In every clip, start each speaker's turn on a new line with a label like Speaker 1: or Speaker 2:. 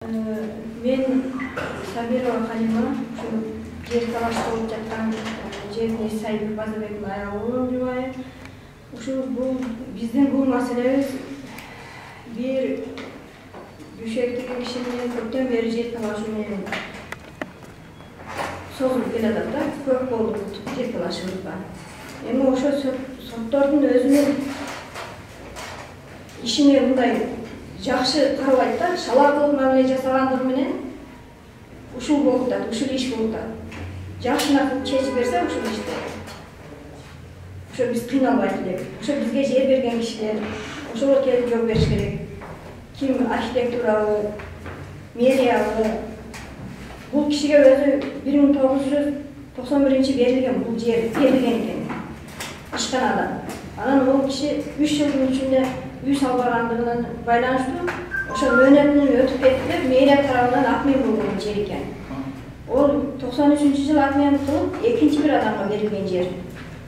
Speaker 1: Мен Сабирова Халима, жер талаш болуп жаткан жерине Сайбек Базарбектин аялынын жубайы. Бул биздин бул маселебиз бир Бüşек деген киши менен көптөн бери жер талашы менен созулуп келатат да, көп болду жер талашыбыз бар. Эми ошо соттордун өзүнүн ишине мындай жакшы карабайт да, шалаакылык мамиле жасагандыгы менен ушул болуп атат, ушул иш болуп атат. Жакшына чечип берсе ушул ишти. Ошо биз кыйналбайт элек. Ошо бизге жер берген кишилер, ошого келип жооп бериш керек. Ким архитектуралы, мэриялы. Бул кишиге өзү 1991 берилген бул жер берилген экен. Ишканадан. Анан ол киши 3 жылдын ичинде үй салбагандыгынан байланыштуу ошо мөөнөтүнөн өтүп кетти деп мэрия тарабынан акмен болгон жер экен. Ол 93-жылы акмен кылып экинчи бир адамга берилген жер.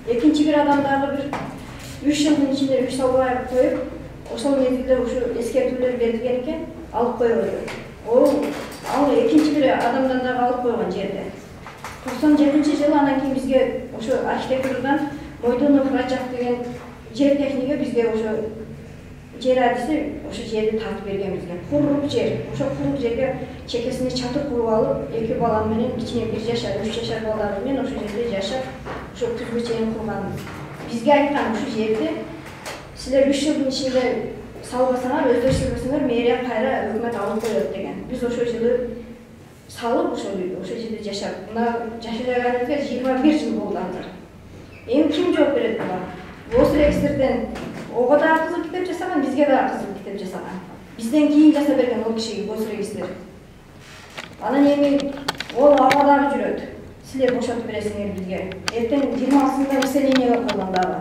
Speaker 1: Экинчи бир адам дагы бир 3 жылдын ичинде үй салбай коюп, ошол мезгилде ушу эскертүүлөр берилген экен, алып койбоду. Ал экинчи бир адамдан дагы алып койгон жерде. 97-жылы анан кийин бизге ошо архитектурадан Мойдонов Раджак деген жер техниги бизге ошо жер адиси ошо жерди тартып берген бизге. Куруп жер. Ошо куруп жерге чекесине чатыр куруп алып, 2 балам менен кичине 1 жашар, 3 жашар балдарым менен ошо жерде жашап, ошо күзгө чейин курганбыз. Бизге айткан ушу жерди силер 3 жылдын ичинде салбасаңар, өздөрү салбасаңар, мэрия кайра өкмөт алып коет деген. Биз ошо жылы салып ошо жерде жашап, мына жашаганыбызга 21 жыл болду азыр. Эми ким жооп берет буга? Госрегистрден ого да кызыл китеп жасаган, бизге да кызыл китеп жасаган. Бизден кийин жаса берген ол кишиге госрегистр. Анан эми ол абадагы жүрөт. Силер бошотуп бересиңер бизге. Эртең 26-сында населениеге койгон дагы.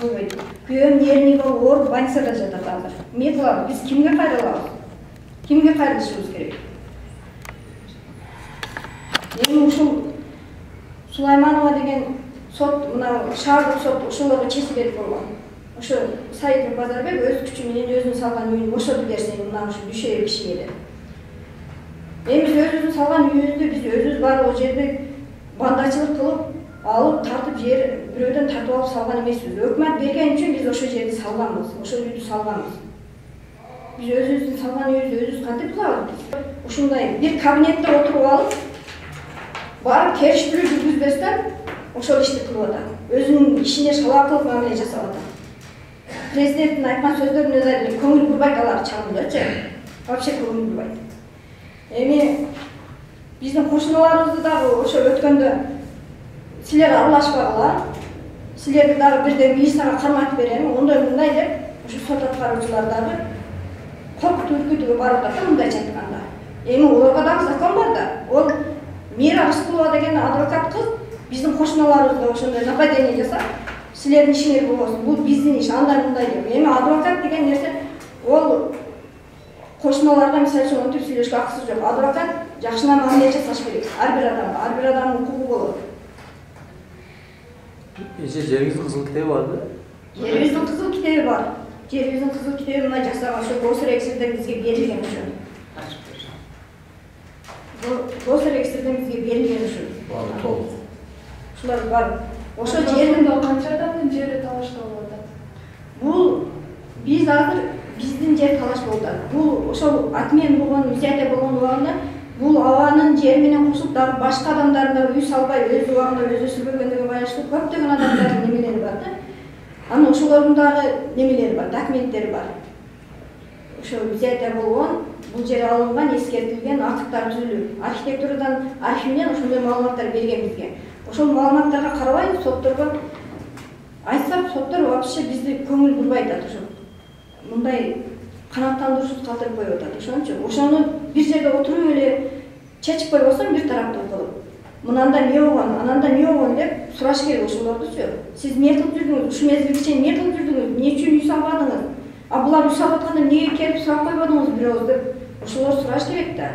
Speaker 1: Койбойт. Күйөөм нервный оор больницада жатат азыр. Эмне кылабыз? Биз кимге кайрылабыз? Кимге кайрылышыбыз керек? Эми ушул Сулайманова деген сот, мына шаардык сот ошолорго чечип берип койгон. Ошо Сайбек Базарбек өз күчү менен өзүнүн салган үйүн бошотуп берсин мына ушу Бüşек кишиге деп. Эми биз өзүбүздүн салган үйүбүздү биз өзүбүз барып ал жерде бандачылык кылып, алып тартып жер бирөөдөн тартып алып салган эмеспиз. Өкмөт берген үчүн биз ошо жерди салганбыз, ошо үйдү салганбыз. Биз өзүбүздүн салган үйүбүздү өзүбүз кантип кылабыз? Ушундай бир кабинетте отуруп алып, барып териштирүү жүргүзбөстөн ошол ишти кылып атат. Өзүнүн ишине шалаакылык мамиле жасап атат. Президенттин айткан сөздөрүнө да көңүл бурбайт алар чагындачы. Вообще көңүл бурбайт. Эми биздин кошуналарыбызды дагы ошо өткөндө силер аралашпагыла, силерди дагы бирден милицияга карматып берем, ондай мындай деп ошо сот аткаруучулар дагы коркутуп үркүтүүгө барып атат мындайча айтканда. Эми олорго дагы закон бар да. Ол Мира Рыскулова деген адвокат кыз биздин кошуналарыбызга ошондой нападение жасап, силердин ишиңер болбосун, бул биздин иш, андай мындай деп. Эми адвокат деген нерсе ол кошуналарга мисалы үчүн монтип сүйлөшкө акысы жок. Адвокат жакшына мамиле жасаш керек. Ар бир адамдын укугу болот.
Speaker 2: Жерибиздин кызыл китеби барбы?
Speaker 1: Жерибиздин кызыл китеби бар. Жерибиздин кызыл китеби мына жасаган ошо госрегистрден бизге берилген ошо. Госрегистрден бизге берилген ошо.
Speaker 2: Баары толук.
Speaker 1: Ушулар бар. Ошо жердин
Speaker 3: канча адамдын жери талашта болуп атат?
Speaker 1: Бул биз азыр биздин жер талаш болуп атат. Бул ошол акмен болгон, изята болгон убагында бул абанын жери менен кошуп дагы башка адамдардын да үй салбай өз убагында өзү сүрбөгөндүгү байланыштуу көптөгөн адамдардын немелери бар да. Анан ошолордун дагы немелери бар, документтери бар. Ошо изята болгон, бул жер алынган, эскертилген, актар түзүлүп, архитектурадан архивинен ошондой маалыматтар берген бизге. Ошол маалыматтарга карабай сотторго айтсак, соттор вообще бизди көңүл бурбайт ошо. Мындай канааттандыруусуз калтырып коюп атат. Ошончу ошону бир жерде отуруп эле чечип койбосоң бир тараптуу кылып. Мынанда эмне болгон, ананда эмне болгон деп сураш керек ошолордучу. Сиз эмне кылып жүрдүңүз? Ушу мезгилге чейин эмне кылып жүрдүңүз? Эмне үчүн үй салбадыңыз? А булар үй салып атканда эмнеге келип сурап койбодуңуз бирөөз деп ошолор сураш керек да.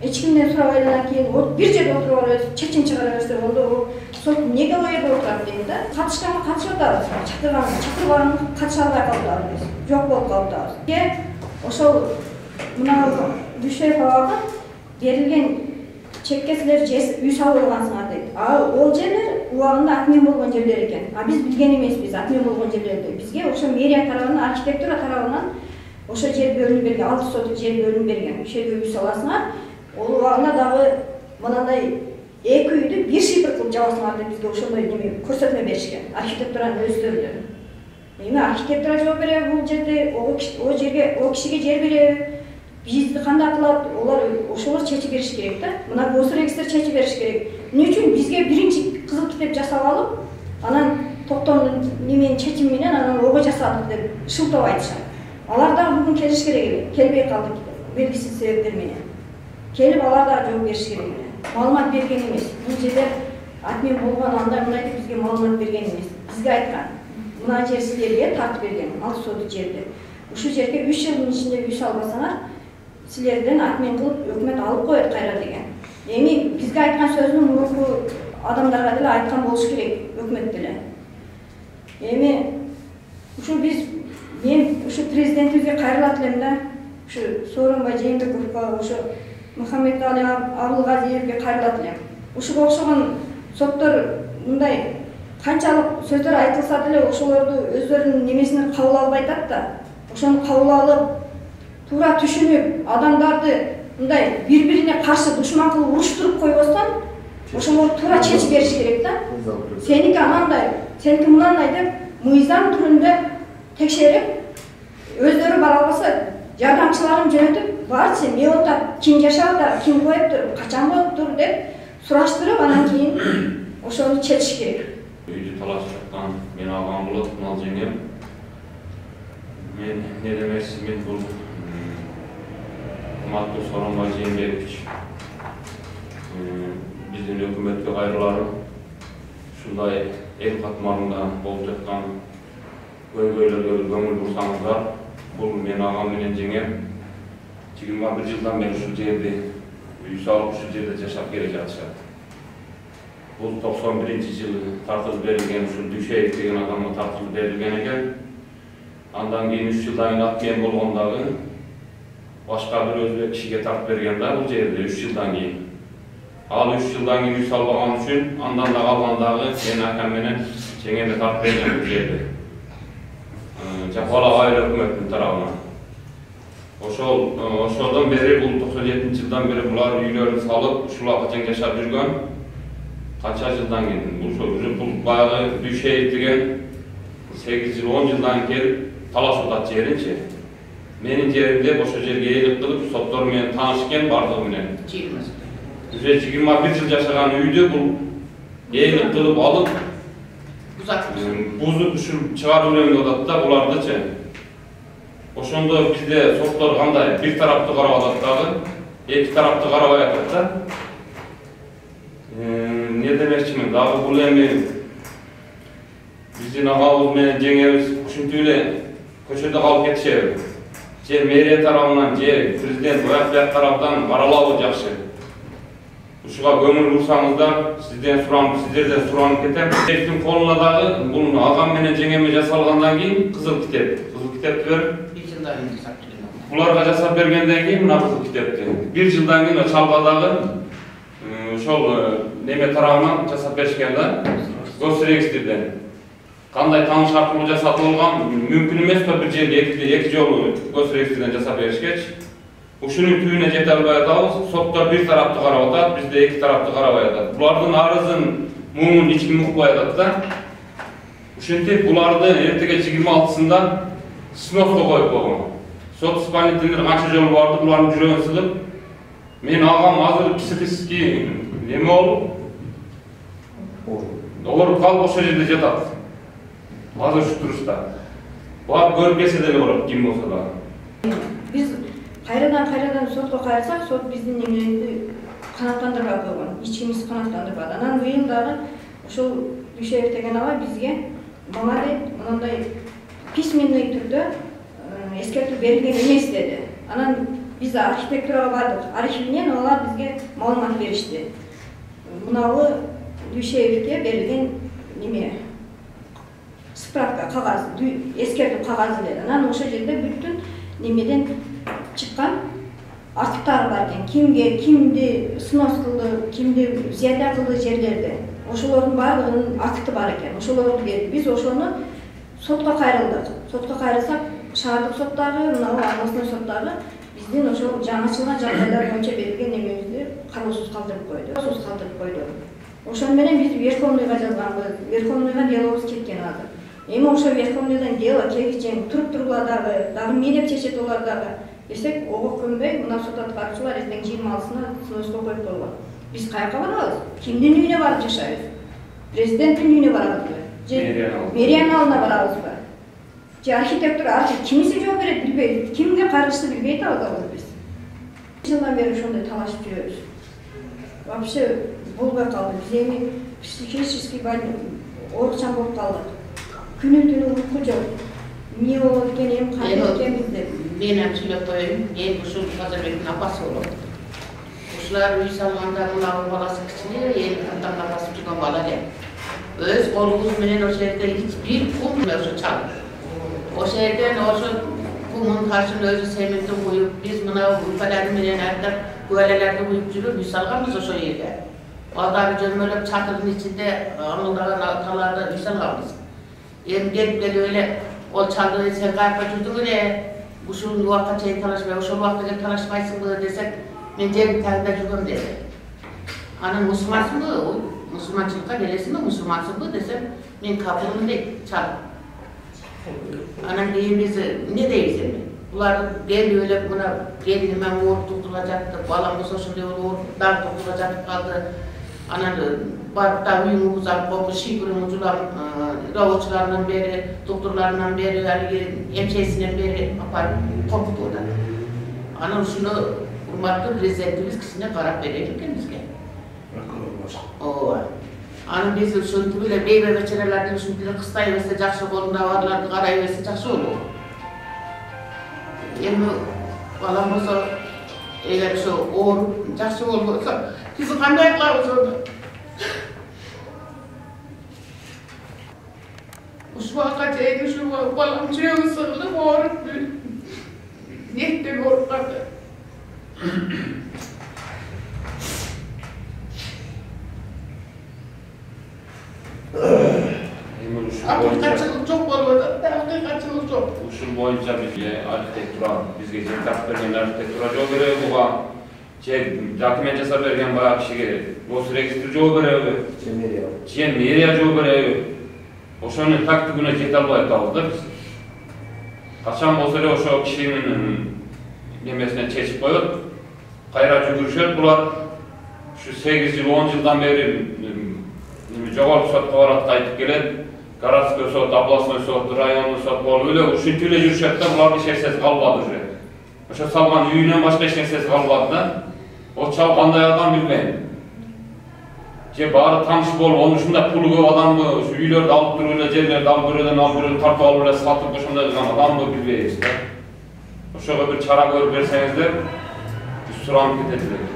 Speaker 1: Эч кимден сурабайдан кийин бир жерде отуруп алып чечим чыгара берсе, ондо сот эмнеге ал жерде отурат дейт да. Катышканга катышып атабыз, чакырганга катыша албай калдыбыз, жок болуп калдыбыз. Ошол мына Дүйшеев абага берилген чекке силер үй салып алгансыңар дейт. Ол жерлер убагында атмен болгон жерлер экен. Биз билген эмеспиз атмен болгон жерлерди. Бизге ошо мэрия тарабынан, архитектура тарабынан ошо жер бөлүнүп берген, 6 соток жер бөлүнүп берген. Ошо жерге үй саласыңар. Ол убагында дагы мындай 2 үйдү 1 шифр кылып жабасыңар деп бизге ошондой неме көрсөтмө беришкен. Архитектуранын өздөрү. Эми архитектура жооп береби бул жерде, о кишиге жер береби? Бизди кандай кылат? Олар ошолор чечип бериш керек да. Мына госрегистр чечип бериш керек. Эмне үчүн бизге биринчи кызыл китеп жасап алып, анан токтомдун неменин чечими менен анан ого жасадык деп шылтап айтышат. Алар дагы бүгүн келиш керек эле. Келбей калды белгисиз себептер менен. Келип алар дагы жооп бериш керек эле. Маалымат берген эмес. Бул жердер атмен болгон андай мындай деп бизге маалымат берген эмес. Бизге айткан. Мына жер силерге тартып берген, 6 соток жерди. Ушул жерге 3 жылдын ичинде үй салбасаңар, силерден атмен кылып өкмөт алып коет кайра деген. Эми бизге айткан сөзүн мурунку адамдарга деле айткан болуш керек, өкмөт деле. Эми ушу мен ушу президентибизге кайрылат элем да. Ушу Сооронбай Жээнбековго, ушу Мухаммедкали Абылгазиевге кайрылат элем. Ушуга окшогон соттор мындай канчалык сөздөр айтылса деле ошолорду өздөрүнүн немесине кабыл албай атат да. Ошону кабыл алып, туура түшүнүп, адамдарды мындай бири-бирине каршы душман кылып уруштуруп койбостон, ошолорду туура чечип бериш керек да. Сеники анандай, сеники мынандай деп мыйзам түрүндө текшерип, өздөрү бара албаса, жардамчыларын жөнөтүп, барчы эмне болуп атат, ким жашап атат, ким коюптур, качан болуптур деп сураштырып, анан кийин ошону чечиш керек.
Speaker 4: Үйдү талашып жаткан мен агам болот, мал жеңем. Мен не демекчи, мен бул урматтуу Сооронбай Жээнбекович биздин өкмөткө кайрыларым ушундай эл катмарында болуп жаткан көйгөйлөргө көңүл бурсаңыздар, бул мен агам менен жеңем 21 жылдан бери ушул жерде үй салып, ушул жерде жашап келе жатышат. Бул 91-жылы тартылып берилген, ушул Дүйшеев деген адамга тартылып берилген экен. Андан кийин 3 жылдан кийин атмен болгондагы башка бир өзбек кишиге тартып берген да бул жерде 3 жылдан кийин. Ал 3 жылдан кийин үй салбаган үчүн андан да калгандагы мен акам менен жеңеме тартып берген бул жерде. Жапалак айыл өкмөтүнүн тарабынан. Ошодон бери бул 97-жылдан бери булар үйлөрүн салып, ушул акчаң жашап жүргөн. Канча жылдан кийин бул баягы Дүйшеев деген 8 жыл 10 жылдан келип талашып атат жеринчи. Менин жеримде ошо жерге ээлик кылып, соттор менен таанышкен бардыгы менен. Уже 21 жыл жашаган үйдү бул ээлик кылып алып, бузуп ушул чыгарып берем деп атат да булардычы. Ошондо бизде соттор кандай бир тарапты карап атат дагы, эки тарапты карабай атат да. Не демекчимин, дагы бул эми биздин агабыз менен жеңебиз ушинтип эле көчөдө калып кетишеби. Жер мэрия тарабынан, же президент уяк тараптан каралабы жакшы. Ушуга көңүл бурсаңыздар, сиздерден суранып кетем. Эктин колуна дагы бул агам менен жеңеме жасалгандан кийин кызыл китепти берип, 1 жылдан кийин жасап берген. Буларга жасап бергенден кийин мына кызыл китепти 1 жылдан кийин чалга дагы ошол неме тарабынан жасап беришкен да, госрегистрден. Кандай тааныш аркылуу жасап болгон мүмкүн эмес да бир жерге эки жолу госрегистрден жасап беришкеч. Ушунун түбүнө жете албай атабыз, соттор бир тарапты карап атат, бизде эки тарапты карабай атат. Булардын арызын, муңун эч ким укпай атат да. Ушинтип буларды эртеге 26-сында сыновго коюп койгон. Сот исполнительдер канча жолу барды, булардын жүрөгүн сыгып, мен агам азыр психический неме болуп, ооруп калып ошол жерде жатат. Азыр ушу турушта. Барып көрүп келсе деле болот, ким болсо да.
Speaker 1: Биз кайрадан сотко кайрылсак, сот биздин немени канааттандырбай койгон, эч кимиз канааттандырбады. Анан быйыл дагы ошол Дүйшеев деген ага бизге мага дейт, мындай письменный түрдө эскертүү берилген эмес деди. Анан биз архитектурага бардык, архивинен алар бизге маалымат беришти. Мынабы Дүйшеевге берилген неме справка кагазы, эскертүү кагазы деди. Анан ошол жерде бүттүн немеден чыккан артыктары бар экен. Кимди снос кылды, кимди зияда кылды жерлерде. Ошолордун баардыгынын актı бар экен. Ошолорду берди. Биз ошону сотко кайрылдык. Сотко кайрылсак, шаардык соттагы, мына областной соттагы биздин ошол жаңычылган жагдайлар боюнча берилген эмебизди кароосуз калтырып койду. Ошону менен биз Верховныйга жазганбыз. Верховныйга делобуз кеткен азыр. Эми ошо Верховныйдан дело келгичен туруп дагы мээлеп чечет олар дагы десек, ого көнбөй, мына сот аткаруучулар эртең 26-сына сноско коюп койгон. Биз каяка барабыз? Кимдин үйүнө барып жашайбыз? Президенттин үйүнө барабызбы? Же мэриянын алдына барабызбы? Же архитектор кимиси жооп берет билбейт, кимге карыштыгын билбей атабыз биз. Жылдан бери ошондой талашып жүрөбүз. Вообще болбой калды. Биз эми психический оорукчан болуп калдык. Күнү-түнү уйку жок. Эмне болот экен, эми кандай экенбиз деп.
Speaker 5: Men hem söyleyip koyayım, ben bu şu Hazırbekin apası olur. Kuşlar uy salganda bunların balası kıçını, yeni kattan apası çıkan bala değil. Öz kolumuz menen o şehirde hiçbir kum yok çalır. O şehirden o şu kumun karşını özü seminti koyup, biz buna ülkelerini menen erkek güvelelerde uyup жүрüp, uy salgamız o şu yerde. Odağı cömölüp çatırın içinde, anıldağın atalarda uy salgamız. Hem gelip öyle, o çaldığı sen kayıpa çözdün öyle. Uşul vakta çayı talaşmaya, uşul vakta talaşmaysın bu desek, men jerim tagida жүрgüm dedi. Ana musulmansın bu, musulmançılıkka gelesin mi, musulmansın bu desem, men kapılım deyip çal. Anan deyin bizi, ne deyiz emi? Bular geldi öyle buna, geldi ben uğur tuttulacaktı, balam bu soşun diyor, uğur dar tuttulacaktı kaldı. Anan barıp da uyumu uzak kopu, şikurunu uculan, ravoçlarından beri, doktorlarından beri, hemşehesinden beri apar koptu orada. Anan şunu urmatlı prezidentimiz kişisine karap verelim kendimizge. Anan biz şunu böyle beybe veçerelerde şunu bile kıstayıverse, jakşı kolunda varlardı, karayıverse jakşı olur. Emi balam olsa, eğer şu uğur jakşı olursa, bizi kanday kılavuz orada. Şu vakit eğer şu balam çöğü sığıldı, uğurup nehte uğurup kaldı. Hakikatçılık çok oluyor, hakikatçılık çok.
Speaker 4: Uşul boyunca bizge arxitektura, bizge yer tartып берген arxitektura жол керек буга. Же документ жасап берген баягы кишиге Госрегистр жол керек. Же мэрия жол керек. Ошонун тактигине жете албай атабыз да биз. Качан болсо эле ошо кишинин немесине чечип коет. Кайра жүгүрүшөт булар. Ушу 8 жыл 10 жылдан бери жогорку сотко барат, кайтып келет. Городской сот, областной сот, районный сот болуп эле ушинтип эле жүрүшөт да, булардын эч нерсеси калбады уже. Ошо салган үйүнөн башка эч нерсеси калбады да. Очау кандай адам билбейм. Же баары тааныш болуп, onun ушундай пулу көп адамбы, ушу үйлөрдү алып туруп эле, жерлерди алып бирөөдөн алып бирөөнү тартып алып эле сатып ошондой кылган адамбы билбейбиз да. Ошого бир чара көрүп берсеңиздер, биз суранып кетет элек.